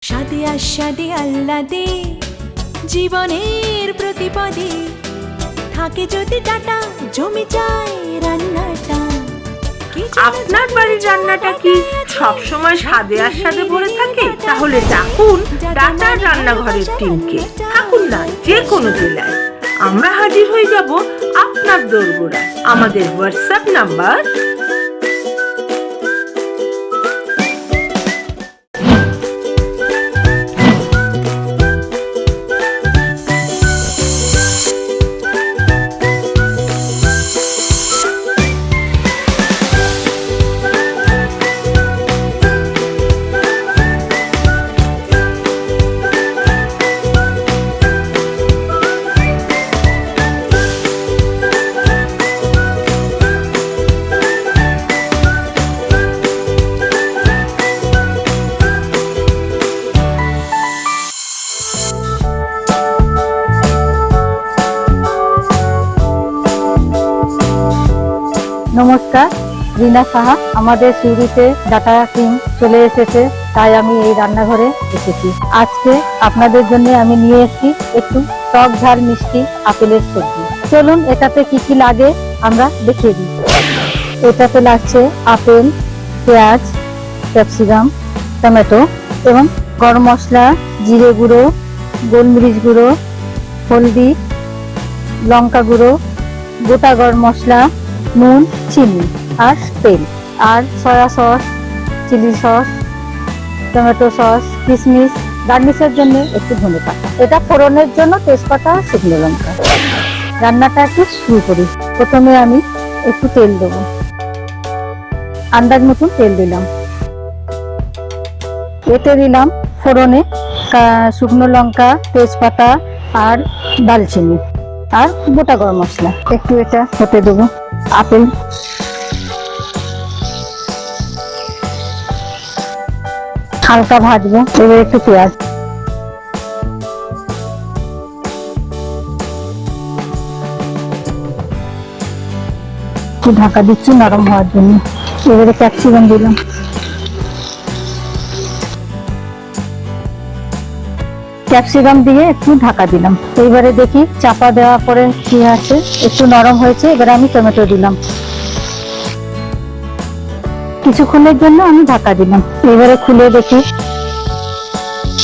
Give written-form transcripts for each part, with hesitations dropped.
স্বাদে আস্বাদে আহ্লাদে জীবনের প্রতিপদে থাকে যদি ডাটা জমে যায় রান্নাটা। আপনার বাড়ির রান্নাটা কি সবসময় স্বাদে আস্বাদে ভরে থাকে? তাহলে ডাকুন ডাটার রান্নাঘরের টিমকে। থাকুন না যে কোনো জেলায়, আমরা হাজির হয়ে যাব আপনার দোরগোড়ায়। আমাদের হোয়াটসঅ্যাপ নাম্বার নমস্কার, রিনা সাহা। আমাদের সিউড়িতে ডাটা টিম চলে এসেছে, তাই আমি এই রান্নাঘরে এসেছি। আজকে আপনাদের জন্য আমি নিয়ে এসেছি একটু টক ঝাল মিষ্টি আপেলের সবজি। চলুন এটাতে কি কি লাগে আমরা দেখিয়ে দিই। এটাতে লাগছে আপেল, পেঁয়াজ, ক্যাপসিকাম, টমেটো এবং গরম মশলা, জিরে গুঁড়ো, গোলমরিচ গুঁড়ো, হলদি, লঙ্কা গুঁড়ো, গোটা গরম মশলা, নুন, চিনি আর তেল, আর soya sauce, chilli sauce, tomato sauce, কিশমিশ, গার্নিশের জন্য একটু ধনে পাতা। এটা ফোড়নের জন্য তেজপাতা আর শুকনো লঙ্কা। রান্নাটা একটু শুরু করি। প্রথমে আমি একটু তেল দেবো, আন্দাজ মতন তেল দিলাম। এতে দিলাম ফোড়নে শুকনো লঙ্কা, তেজপাতা আর দালচিনি আর গোটা গরম মশলা। একটু এটা হতে দেবো। আপেল হালকা ভাজবো। এবার একটু পেঁয়াজ, একটু ঢাকা দিচ্ছি নরম হওয়ার জন্য। এবারে ক্যাপসিকাম দিলাম। ক্যাপসিকাম দিয়ে একটু ঢাকা দিলাম। এইবারে দেখি চাপা দেওয়ার পরে কি আছে, একটু নরম হয়েছে। এবারে আমি টমেটো দিলাম। কিছুক্ষণের জন্য আমি ঢাকা দিলাম। এবারে খুলে দেখি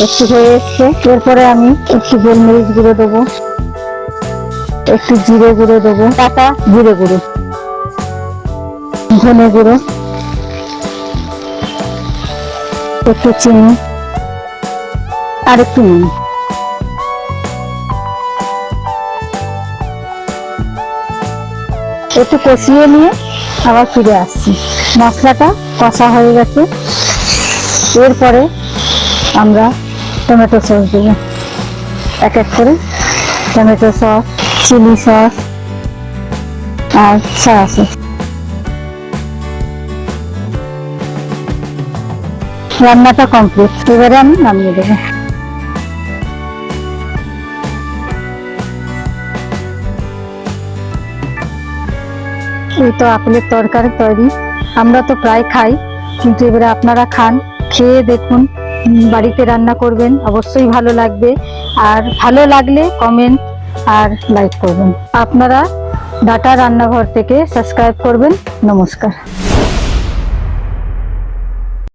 একটু হয়ে এসছে। এরপরে আমি একটু গোলমরিচ গুঁড়ো দেবো, একটু জিরে গুঁড়ো দেবো, কাটা জিরে গুঁড়ো, ধনে গুঁড়ো, একটু চিনি আর একটু নুন। একটু কষিয়ে নিয়ে আবার ফিরে আসছি। মশলাটা কষা হয়ে গেছে। এরপরে আমরা টমেটো সস দেবো, এক এক করে টমেটো সস, চিলি সস আর সয়া সস। রান্নাটা কমপ্লিট। এবারে আমি নামিয়ে দেবো। এই তো আপেলের তরকারি তৈরি। আমরা তো প্রায় খাই, কিন্তু এবারে আপনারা খান, খেয়ে দেখুন, বাড়িতে রান্না করবেন, অবশ্যই ভালো লাগবে। আর ভালো লাগলে কমেন্ট আর লাইক করবেন। আপনারা ডাটা রান্নাঘর থেকে সাবস্ক্রাইব করবেন। নমস্কার।